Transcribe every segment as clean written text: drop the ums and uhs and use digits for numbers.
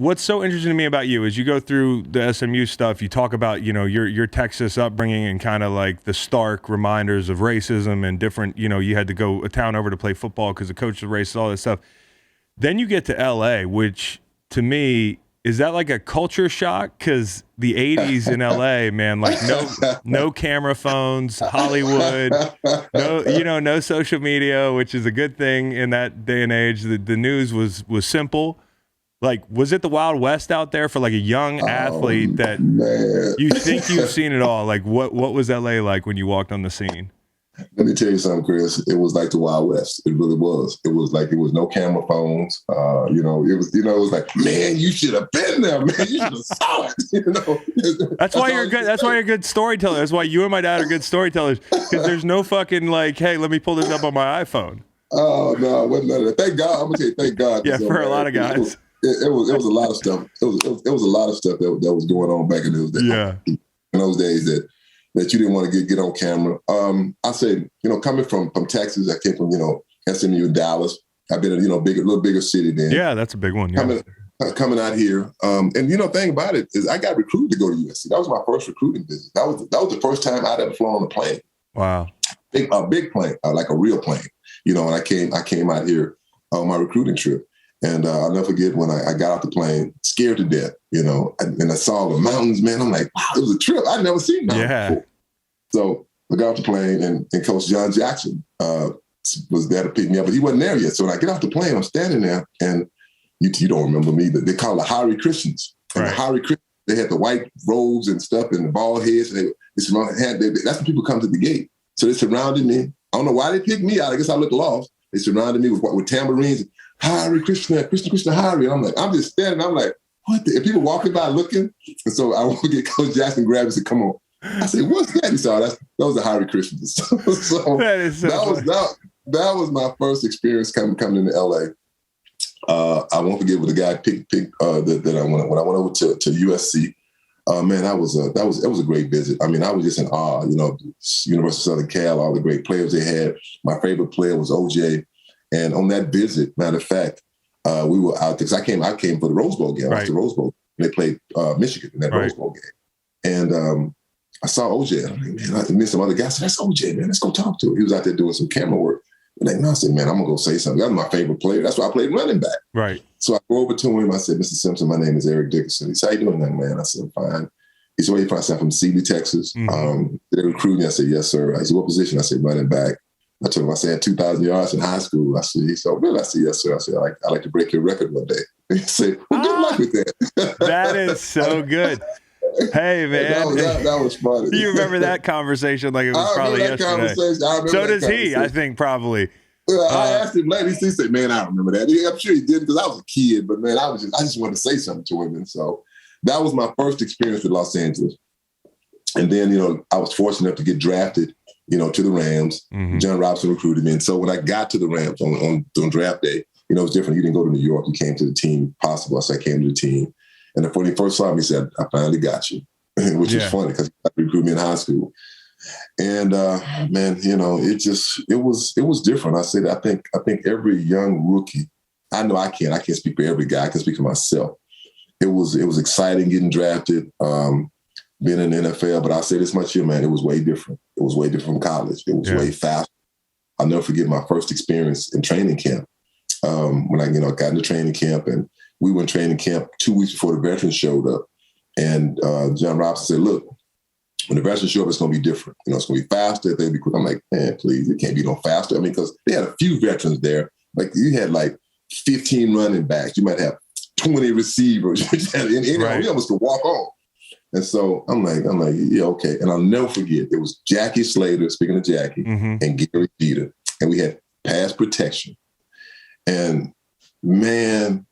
what's so interesting to me about you is you go through the SMU stuff, you talk about, your Texas upbringing and kind of like the stark reminders of racism and different, you had to go a town over to play football because the coach was racist, all this stuff. Then you get to LA, which to me, is that like a culture shock? Because the 80s in LA, man, like no camera phones, Hollywood, no social media, which is a good thing in that day and age. The news was simple. Like, was it the Wild West out there for like a young athlete that you think you've seen it all? Like, what was LA like when you walked on the scene? Let me tell you something, Chris. It was like the Wild West. It really was. It was like, it was no camera phones. It was like, man, you should have been there, man. You should have saw it. That's why you're good. That's why you're a good storyteller. That's why you and my dad are good storytellers. Because there's no fucking like, hey, let me pull this up on my iPhone. Oh no, it wasn't none of that. Thank God. I'm gonna tell you, thank God. Yeah, for a lot of guys. It was a lot of stuff. It was a lot of stuff that was going on back in those days. Yeah. In those days that you didn't want to get on camera. I said, coming from Texas, I came from, SMU, Dallas. I've been in, a little bigger city then. Yeah, that's a big one. Yeah. Coming out here. And thing about it is I got recruited to go to USC. That was my first recruiting visit. That was the first time I'd ever flown on a plane. Wow. A big plane, like a real plane. And I came out here on my recruiting trip. And I'll never forget when I got off the plane, scared to death, and I saw the mountains, man. I'm like, wow, it was a trip. I'd never seen that before. So I got off the plane, and Coach John Jackson was there to pick me up, but he wasn't there yet. So when I get off the plane, I'm standing there, and you don't remember me, but they call it Hare Christians. And the Hare Christians, they had the white robes and stuff and the bald heads. And that's when people come to the gate. So they surrounded me. I don't know why they picked me out. I guess I looked lost. They surrounded me with tambourines. Hare Krishna, Krishna Hare. And I'm just standing. I'm like, what? And people walking by looking. And so I want to get Coach Jackson grabbed and said, come on. I said, what's that? He said, that was the Hare Christians. So that was my first experience coming into LA. I won't forget what the guy picked that I went when I went over to USC. Man, it was a great visit. I mean, I was just in awe. University of Southern Cal, all the great players they had. My favorite player was OJ. And on that visit, matter of fact, we were out because I came for the Rose Bowl game. I went to the Rose Bowl. They played Michigan in that Rose Bowl game. And I saw OJ. And I'm like, man, I met some other guys. I said, that's OJ, man. Let's go talk to him. He was out there doing some camera work. And I said, man, I'm going to go say something. That's my favorite player. That's why I played running back. Right. So I go over to him. I said, Mr. Simpson, my name is Eric Dickerson. He said, how you doing, young man? I said, I'm fine. He said, where you from? I said, I'm from Sealy, Texas. Mm-hmm. They recruited me. I said, yes, sir. He said, what position? I said, running back. I told him, I said, I had 2,000 yards in high school. I said, he said, really? I said, yes, sir. I said, I'd like to break your record one day. He said, well, good luck with that. That is so good. Hey, man. That was funny. You remember that conversation like it was probably yesterday. So does he, I think, probably. I asked him later. He said, man, I don't remember that. I'm sure he did because I was a kid, but man, I just wanted to say something to him. And so that was my first experience with Los Angeles. And then, I was fortunate enough to get drafted, to the Rams. Mm-hmm. John Robinson recruited me. And so when I got to the Rams on draft day, it was different. You didn't go to New York. You came to the team possible. So I came to the team. And when he first saw me, he said, I finally got you, which is funny because he recruited me in high school. And man, it was different. I said, I think every young rookie, I know I can't speak for every guy. I can speak for myself. It was exciting getting drafted, being in the NFL. But I'll say this much here, man, it was way different. It was way different from college. It was way faster. I'll never forget my first experience in training camp. When I got into training camp, and we went training camp 2 weeks before the veterans showed up. And John Robinson said, look, when the veterans show up, it's going to be different. It's going to be faster. They'll be quick. I'm like, man, please, it can't be no faster. I mean, because they had a few veterans there. Like you had like 15 running backs. You might have 20 receivers. We almost could walk on. And so I'm like, yeah, okay. And I'll never forget, it was Jackie Slater, speaking of Jackie, and Gary Jeter. And we had pass protection. And man,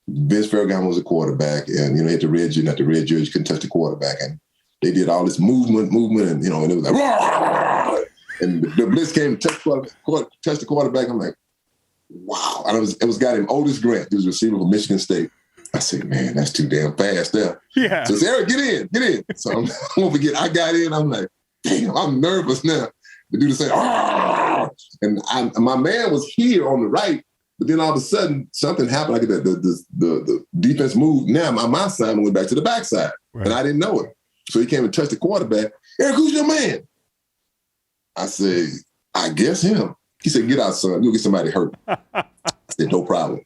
Vince Ferragamo was a quarterback. And, he had the red jersey, not the red jersey, you couldn't touch the quarterback. And they did all this movement, and, and it was like, Rawr! And the blitz came to touch the quarterback. I'm like, wow. And it was a guy named Otis Grant. He was a receiver from Michigan State. I said, man, that's too damn fast there. Yeah. So I said, Eric, get in. So I won't forget, I got in. I'm like, damn, I'm nervous now. The dude said, Rawr! And my man was here on the right. But then all of a sudden, something happened. Like the defense moved. Now my assignment went back to the backside, right. And I didn't know it. So he came and touched the quarterback. Eric, who's your man? I said, I guess him. He said, get out, son. You'll get somebody hurt. I said, no problem.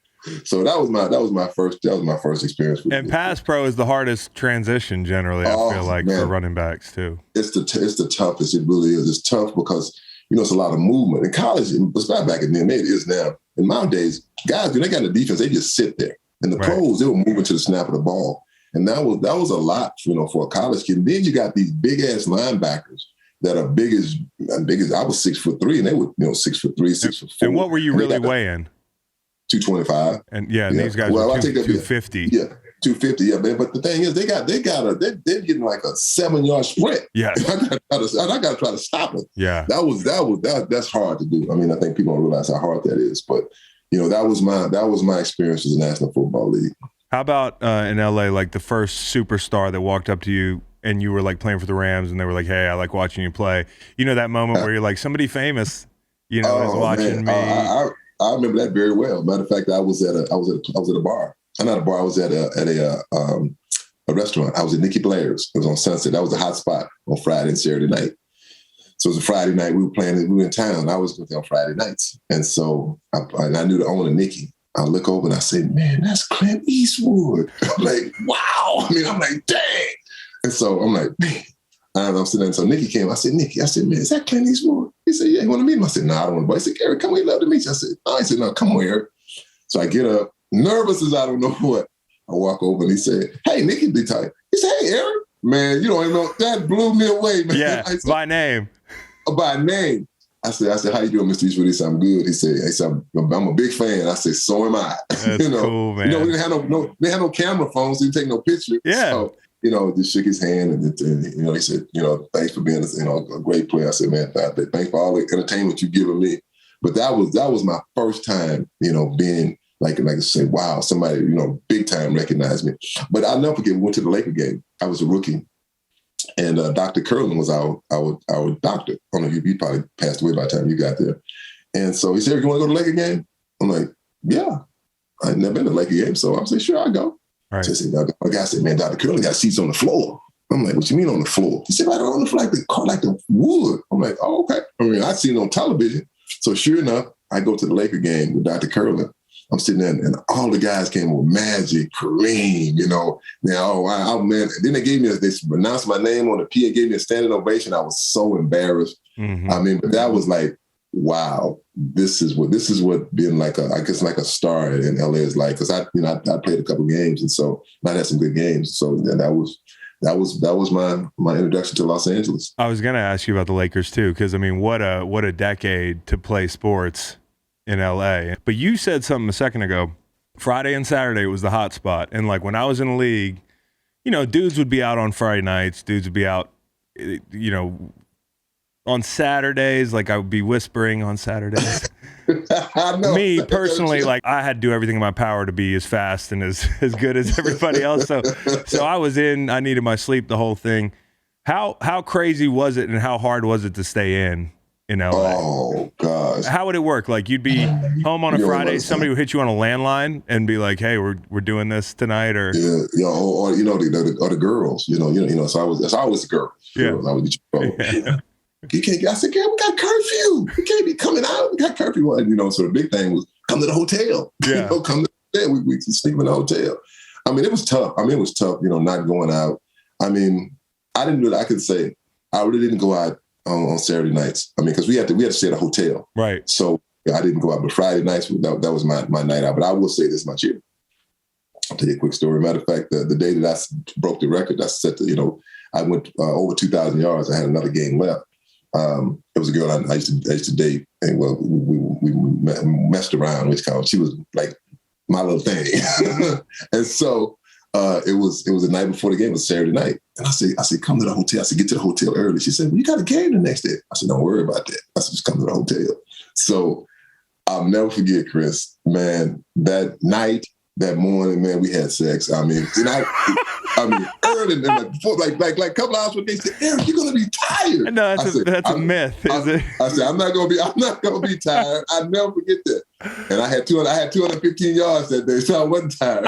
So that was my first experience. And pass pro is the hardest transition generally. I feel like for running backs too. It's the toughest. It really is. It's tough because it's a lot of movement in college. It's not back in then. It is now. In my days, guys when they got in the defense, they just sit there. And the pros, they were moving to the snap of the ball, and that was a lot, for a college kid. And then you got these big ass linebackers that are big as I was 6'3", and they were 6'3", 6'4". And what were you really weighing? 225. And these guys were 250. Yeah, 250. Yeah, man. But the thing is, they're getting like a 7-yard sprint. Yeah, I got to try to stop it. Yeah, that's hard to do. I mean, I think people don't realize how hard that is. But that was my experience as a National Football League. How about in LA, like the first superstar that walked up to you and you were like playing for the Rams and they were like, "Hey, I like watching you play." That moment where you're like, somebody famous, is watching me. I remember that very well. Matter of fact, I was at a bar. Not a bar. I was at a restaurant. I was at Nikki Blair's. It was on Sunset. That was a hot spot on Friday and Saturday night. So it was a Friday night. We were in town. I was with them on Friday nights, and so I knew the owner, Nikki. I look over and I say, "Man, that's Clint Eastwood." I'm like, "Wow!" I mean, I'm like, "Dang!" And so I'm like, "Man." I'm sitting there. So Nikki came. I said, "Nikki," I said, "Man, is that Clint Eastwood?" He said, "Yeah, you want to meet him?" I said, "No, I don't want to." He said, "Eric, come on, he'd love to meet you." I said, "No." He said, "No, come on, Eric." So I get up, nervous as I don't know what. I walk over and he said, "Hey, Nikki, be tight." He said, "Hey, Eric." Man, you don't even know. That blew me away, man. Yeah, said, by name. By name. I said, "How you doing, Mr. Eastwood?" He said, "I'm good." He said, I'm a big fan. I said, "So am I." That's cool, man. We didn't have no camera phones, so you take no picture. Yeah. So, just shook his hand and he said, "Thanks for being a great player." I said, "Man, thanks for all the entertainment you've given me." But that was my first time, being like I say, wow, somebody, big time recognized me. But I'll never forget, we went to the Laker game. I was a rookie. And Dr. Curlin was our doctor. I don't know if he probably passed away by the time you got there. And so he said, "You want to go to the Laker game?" I'm like, "Yeah." I'd never been to the Laker game. So I said, "Sure, I'll go." Right. So my guy said, "Man, Dr. Curlin got seats on the floor." I'm like, "What you mean on the floor?" He said, "Right on the floor, like the wood." I'm like, "Oh, okay." I mean, I'd seen it on television. So sure enough, I go to the Laker game with Dr. Curlin. I'm sitting there, and all the guys came with Magic, Kareem, Now, man. Then they announced my name on the PA, gave me a standing ovation. I was so embarrassed. Mm-hmm. I mean, but that was like, wow, this is what being like a star in LA is like. Because I played a couple games, and so I had some good games. So that was my introduction to Los Angeles. I was gonna ask you about the Lakers too, because I mean, what a decade to play sports in LA. But you said something a second ago. Friday and Saturday was the hot spot. And like when I was in the league, dudes would be out on Friday nights, dudes would be out, on Saturdays, like I would be whispering on Saturdays. Me personally, like I had to do everything in my power to be as fast and as good as everybody else. So I needed my sleep, the whole thing. How crazy was it and how hard was it to stay in LA? Oh gosh. How would it work? Like you'd be home on a Friday, somebody would hit you on a landline and be like, "Hey, we're doing this tonight," or or the girls, So I was the girls. Yeah. I was You can't. I said, "Girl, we got curfew. We can't be coming out. We got curfew." So the big thing was come to the hotel. Yeah. Come to the hotel. We sleep in the hotel. I mean, it was tough. Not going out. I mean, I didn't really. I could say I really didn't go out on Saturday nights. I mean, because we had to stay at a hotel. Right. So I didn't go out. But Friday nights, that was my night out. But I will say this much here. I'll tell you a quick story. Matter of fact, the day that I broke the record, I set I went over 2,000 yards. I had another game left. It was a girl I used to date, and we messed around. She was like my little thing, and so it was the night before the game. It was Saturday night, and I said, "Come to the hotel." I said, "Get to the hotel early." She said, "Well, you got a game the next day." I said, "Don't worry about that." I said, "Just come to the hotel." So I'll never forget, Chris. Man, that night that morning, man, we had sex. I mean, early in like a couple hours before they said, Eric, you're gonna be tired. No, that's a myth, is it? I said, I'm not gonna be tired. I never forget that. And I had 215 yards that day, so I wasn't tired.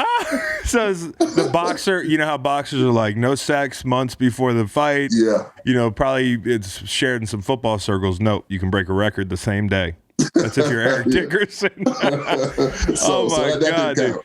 So as the boxer, you know how boxers are like, no sex months before the fight. Yeah. You know, probably it's shared in some football circles. Nope, you can break a record the same day. That's if you're Eric Dickerson. Oh my God, dude.